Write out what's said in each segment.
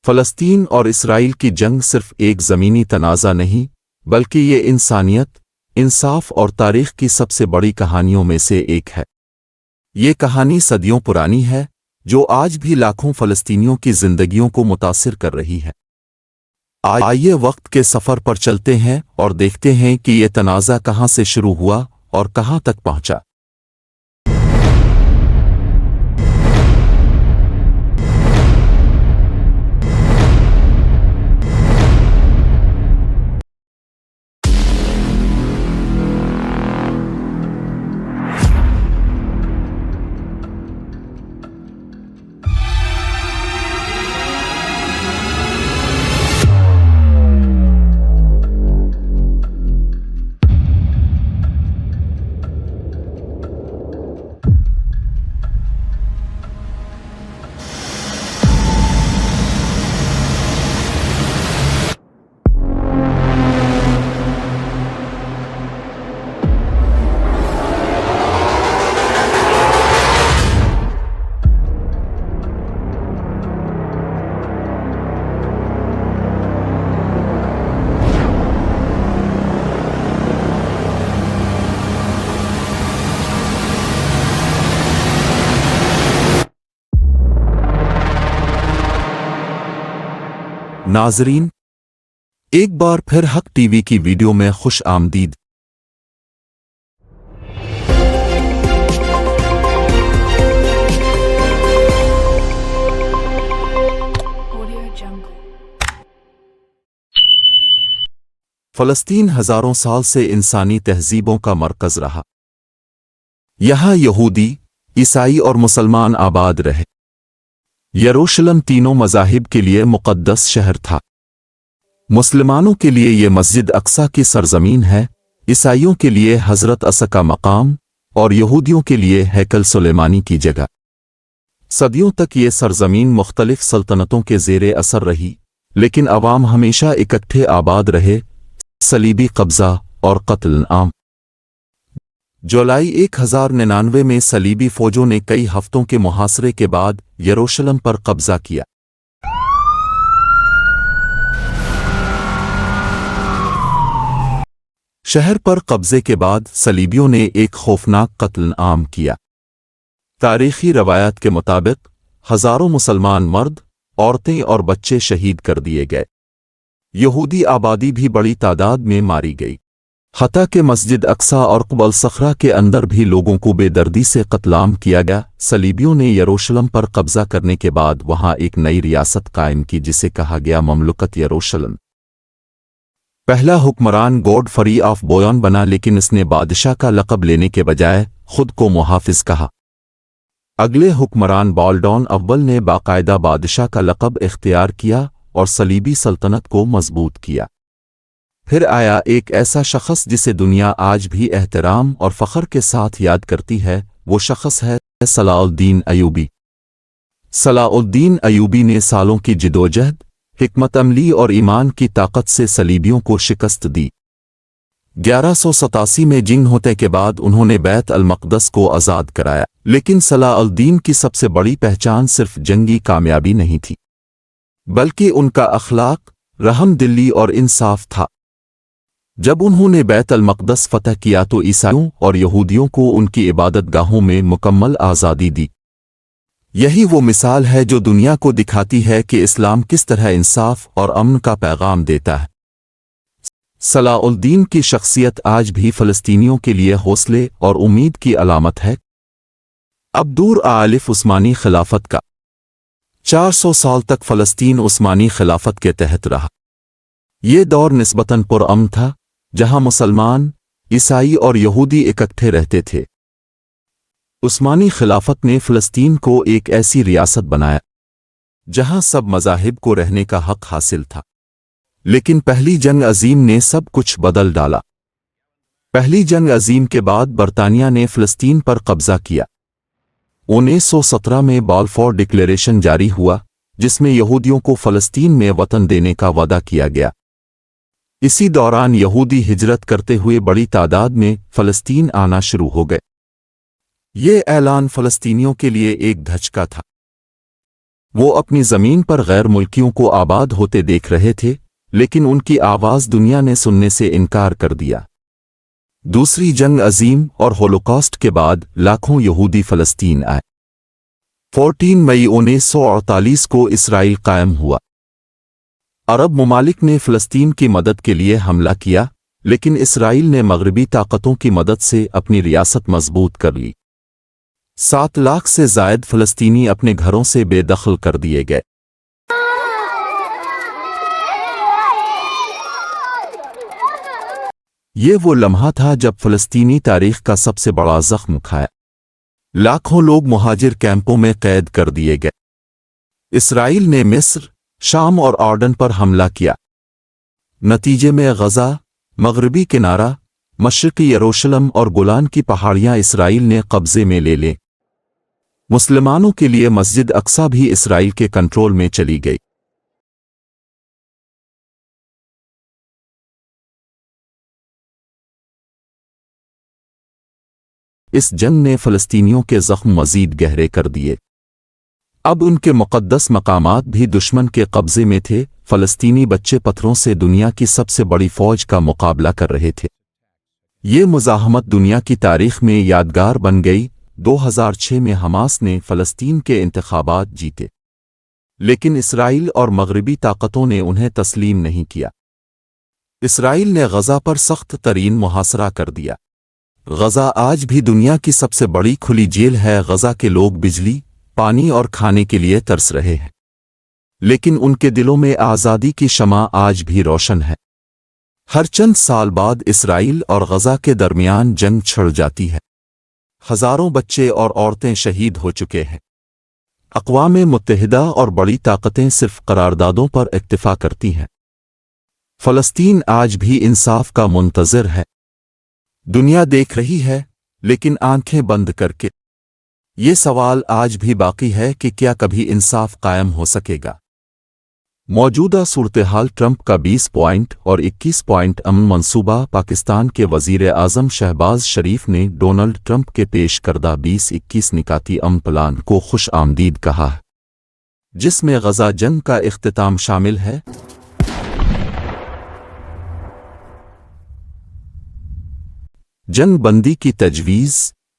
فلسطین اور اسرائیل کی جنگ صرف ایک زمینی تنازع نہیں بلکہ یہ انسانیت، انصاف اور تاریخ کی سب سے بڑی کہانیوں میں سے ایک ہے۔ یہ کہانی صدیوں پرانی ہے جو آج بھی لاکھوں فلسطینیوں کی زندگیوں کو متاثر کر رہی ہے۔ آئیے وقت کے سفر پر چلتے ہیں اور دیکھتے ہیں کہ یہ تنازع کہاں سے شروع ہوا اور کہاں تک پہنچا۔ ناظرین، ایک بار پھر حق ٹی وی کی ویڈیو میں خوش آمدید۔ فلسطین ہزاروں سال سے انسانی تہذیبوں کا مرکز رہا۔ یہاں یہودی، عیسائی اور مسلمان آباد رہے۔ یروشلم تینوں مذاہب کے لیے مقدس شہر تھا۔ مسلمانوں کے لیے یہ مسجد اقصی کی سرزمین ہے، عیسائیوں کے لیے حضرت عیسی کا مقام اور یہودیوں کے لیے ہیکل سلیمانی کی جگہ۔ صدیوں تک یہ سرزمین مختلف سلطنتوں کے زیر اثر رہی، لیکن عوام ہمیشہ اکٹھے آباد رہے۔ صلیبی قبضہ اور قتل عام۔ جولائی 1099 میں صلیبی فوجوں نے کئی ہفتوں کے محاصرے کے بعد یروشلم پر قبضہ کیا۔ شہر پر قبضے کے بعد صلیبیوں نے ایک خوفناک قتل عام کیا۔ تاریخی روایات کے مطابق ہزاروں مسلمان مرد، عورتیں اور بچے شہید کر دیے گئے۔ یہودی آبادی بھی بڑی تعداد میں ماری گئی، حتیٰ کہ مسجد اقصی اور قبہ الصخرہ کے اندر بھی لوگوں کو بے دردی سے قتل عام کیا گیا۔ صلیبیوں نے یروشلم پر قبضہ کرنے کے بعد وہاں ایک نئی ریاست قائم کی جسے کہا گیا مملکت یروشلم۔ پہلا حکمران گوڈ فری آف بویون بنا، لیکن اس نے بادشاہ کا لقب لینے کے بجائے خود کو محافظ کہا۔ اگلے حکمران بالڈون اول نے باقاعدہ بادشاہ کا لقب اختیار کیا اور صلیبی سلطنت کو مضبوط کیا۔ پھر آیا ایک ایسا شخص جسے دنیا آج بھی احترام اور فخر کے ساتھ یاد کرتی ہے۔ وہ شخص ہے صلاح الدین ایوبی۔ صلاح الدین ایوبی نے سالوں کی جدوجہد، حکمت عملی اور ایمان کی طاقت سے صلیبیوں کو شکست دی۔ 1187 میں جنگ ہونے کے بعد انہوں نے بیت المقدس کو آزاد کرایا، لیکن صلاح الدین کی سب سے بڑی پہچان صرف جنگی کامیابی نہیں تھی، بلکہ ان کا اخلاق، رحم دلی اور انصاف تھا۔ جب انہوں نے بیت المقدس فتح کیا تو عیسائیوں اور یہودیوں کو ان کی عبادت گاہوں میں مکمل آزادی دی۔ یہی وہ مثال ہے جو دنیا کو دکھاتی ہے کہ اسلام کس طرح انصاف اور امن کا پیغام دیتا ہے۔ صلاح الدین کی شخصیت آج بھی فلسطینیوں کے لیے حوصلے اور امید کی علامت ہے۔ اب دور آلف عثمانی خلافت کا 400 سال تک فلسطین عثمانی خلافت کے تحت رہا۔ یہ دور نسبتاً پرامن تھا، جہاں مسلمان، عیسائی اور یہودی اکٹھے رہتے تھے۔ عثمانی خلافت نے فلسطین کو ایک ایسی ریاست بنایا جہاں سب مذاہب کو رہنے کا حق حاصل تھا۔ لیکن پہلی جنگ عظیم نے سب کچھ بدل ڈالا۔ پہلی جنگ عظیم کے بعد برطانیہ نے فلسطین پر قبضہ کیا۔ 1917 میں بالفور ڈکلیریشن جاری ہوا، جس میں یہودیوں کو فلسطین میں وطن دینے کا وعدہ کیا گیا۔ اسی دوران یہودی ہجرت کرتے ہوئے بڑی تعداد میں فلسطین آنا شروع ہو گئے۔ یہ اعلان فلسطینیوں کے لیے ایک دھچکا تھا۔ وہ اپنی زمین پر غیر ملکیوں کو آباد ہوتے دیکھ رہے تھے، لیکن ان کی آواز دنیا نے سننے سے انکار کر دیا۔ دوسری جنگ عظیم اور ہولوکاسٹ کے بعد لاکھوں یہودی فلسطین آئے۔ 14 مئی 1948 کو اسرائیل قائم ہوا۔ عرب ممالک نے فلسطین کی مدد کے لیے حملہ کیا، لیکن اسرائیل نے مغربی طاقتوں کی مدد سے اپنی ریاست مضبوط کر لی۔ 7 لاکھ سے زائد فلسطینی اپنے گھروں سے بے دخل کر دیے گئے۔ یہ وہ لمحہ تھا جب فلسطینی تاریخ کا سب سے بڑا زخم کھایا۔ لاکھوں لوگ مہاجر کیمپوں میں قید کر دیے گئے۔ اسرائیل نے مصر، شام اور اردن پر حملہ کیا۔ نتیجے میں غزہ، مغربی کنارہ، مشرقی یروشلم اور گولان کی پہاڑیاں اسرائیل نے قبضے میں لے لیں۔ مسلمانوں کے لیے مسجد اقصی بھی اسرائیل کے کنٹرول میں چلی گئی۔ اس جنگ نے فلسطینیوں کے زخم مزید گہرے کر دیے۔ اب ان کے مقدس مقامات بھی دشمن کے قبضے میں تھے۔ فلسطینی بچے پتھروں سے دنیا کی سب سے بڑی فوج کا مقابلہ کر رہے تھے۔ یہ مزاحمت دنیا کی تاریخ میں یادگار بن گئی۔ 2006 میں حماس نے فلسطین کے انتخابات جیتے، لیکن اسرائیل اور مغربی طاقتوں نے انہیں تسلیم نہیں کیا۔ اسرائیل نے غزہ پر سخت ترین محاصرہ کر دیا۔ غزہ آج بھی دنیا کی سب سے بڑی کھلی جیل ہے۔ غزہ کے لوگ بجلی، پانی اور کھانے کے لیے ترس رہے ہیں، لیکن ان کے دلوں میں آزادی کی شمع آج بھی روشن ہے۔ ہر چند سال بعد اسرائیل اور غزہ کے درمیان جنگ چھڑ جاتی ہے۔ ہزاروں بچے اور عورتیں شہید ہو چکے ہیں۔ اقوام متحدہ اور بڑی طاقتیں صرف قراردادوں پر اکتفا کرتی ہیں۔ فلسطین آج بھی انصاف کا منتظر ہے۔ دنیا دیکھ رہی ہے، لیکن آنکھیں بند کر کے۔ یہ سوال آج بھی باقی ہے کہ کیا کبھی انصاف قائم ہو سکے گا؟ موجودہ صورتحال ٹرمپ کا 20 پوائنٹ اور 21 پوائنٹ امن منصوبہ۔ پاکستان کے وزیر اعظم شہباز شریف نے ڈونلڈ ٹرمپ کے پیش کردہ 20-21 نکاتی امن پلان کو خوش آمدید کہا ہے، جس میں غزہ جنگ کا اختتام شامل ہے۔ جنگ بندی کی تجویز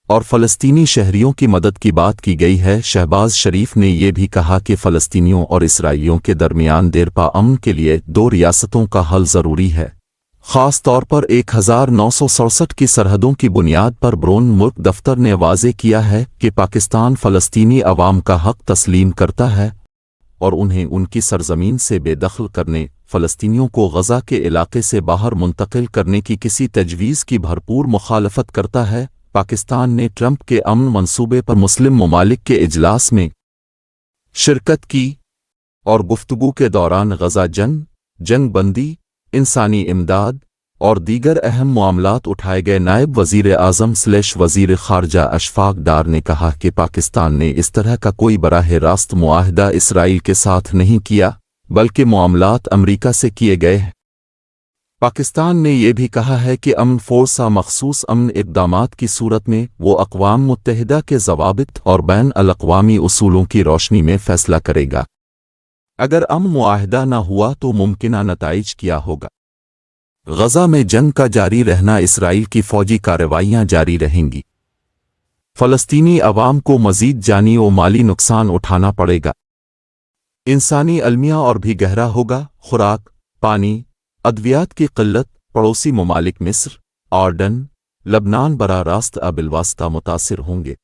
اور فلسطینی شہریوں کی مدد کی بات کی گئی ہے۔ شہباز شریف نے یہ بھی کہا کہ فلسطینیوں اور اسرائیلیوں کے درمیان دیرپا امن کے لیے 2 ریاستوں کا حل ضروری ہے، خاص طور پر 1967 کی سرحدوں کی بنیاد پر۔ بیرون ملک دفتر نے واضح کیا ہے کہ پاکستان فلسطینی عوام کا حق تسلیم کرتا ہے اور انہیں ان کی سرزمین سے بے دخل کرنے، فلسطینیوں کو غزہ کے علاقے سے باہر منتقل کرنے کی کسی تجویز کی بھرپور مخالفت کرتا ہے۔ پاکستان نے ٹرمپ کے امن منصوبے پر مسلم ممالک کے اجلاس میں شرکت کی اور گفتگو کے دوران غزہ جنگ بندی، انسانی امداد اور دیگر اہم معاملات اٹھائے گئے۔ نائب وزیر اعظم وزیر خارجہ اشفاق ڈار نے کہا کہ پاکستان نے اس طرح کا کوئی براہ راست معاہدہ اسرائیل کے ساتھ نہیں کیا، بلکہ معاملات امریکہ سے کیے گئے ہیں۔ پاکستان نے یہ بھی کہا ہے کہ امن فورس مخصوص امن اقدامات کی صورت میں وہ اقوام متحدہ کے ضوابط اور بین الاقوامی اصولوں کی روشنی میں فیصلہ کرے گا۔ اگر امن معاہدہ نہ ہوا تو ممکنہ نتائج کیا ہوگا؟ غزہ میں جنگ کا جاری رہنا، اسرائیل کی فوجی کارروائیاں جاری رہیں گی۔ فلسطینی عوام کو مزید جانی و مالی نقصان اٹھانا پڑے گا۔ انسانی المیہ اور بھی گہرا ہوگا۔ خوراک، پانی، ادویات کی قلت۔ پڑوسی ممالک مصر، اردن، لبنان براہ راست بالواسطہ متاثر ہوں گے۔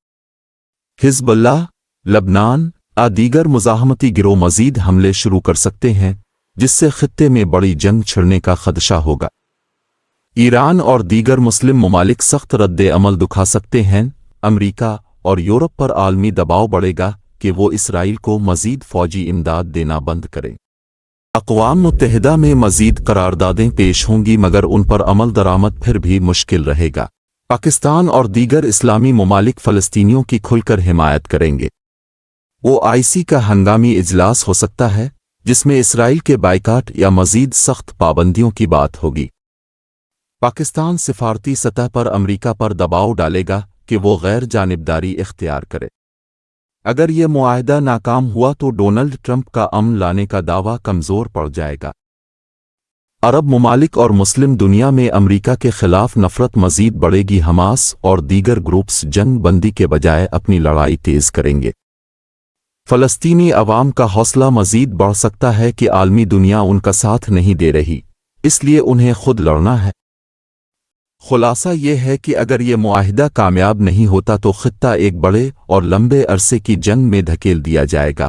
حزب اللہ، لبنان دیگر مزاحمتی گروہ مزید حملے شروع کر سکتے ہیں، جس سے خطے میں بڑی جنگ چھڑنے کا خدشہ ہوگا۔ ایران اور دیگر مسلم ممالک سخت رد عمل دکھا سکتے ہیں۔ امریکہ اور یورپ پر عالمی دباؤ بڑھے گا کہ وہ اسرائیل کو مزید فوجی امداد دینا بند کریں۔ اقوام متحدہ میں مزید قراردادیں پیش ہوں گی، مگر ان پر عمل درآمد پھر بھی مشکل رہے گا۔ پاکستان اور دیگر اسلامی ممالک فلسطینیوں کی کھل کر حمایت کریں گے۔ OIC کا ہنگامی اجلاس ہو سکتا ہے، جس میں اسرائیل کے بائیکاٹ یا مزید سخت پابندیوں کی بات ہوگی۔ پاکستان سفارتی سطح پر امریکہ پر دباؤ ڈالے گا کہ وہ غیر جانبداری اختیار کرے۔ اگر یہ معاہدہ ناکام ہوا تو ڈونلڈ ٹرمپ کا امن لانے کا دعویٰ کمزور پڑ جائے گا۔ عرب ممالک اور مسلم دنیا میں امریکہ کے خلاف نفرت مزید بڑھے گی۔ حماس اور دیگر گروپس جنگ بندی کے بجائے اپنی لڑائی تیز کریں گے۔ فلسطینی عوام کا حوصلہ مزید بڑھ سکتا ہے کہ عالمی دنیا ان کا ساتھ نہیں دے رہی، اس لیے انہیں خود لڑنا ہے۔ خلاصہ یہ ہے کہ اگر یہ معاہدہ کامیاب نہیں ہوتا تو خطہ ایک بڑے اور لمبے عرصے کی جنگ میں دھکیل دیا جائے گا۔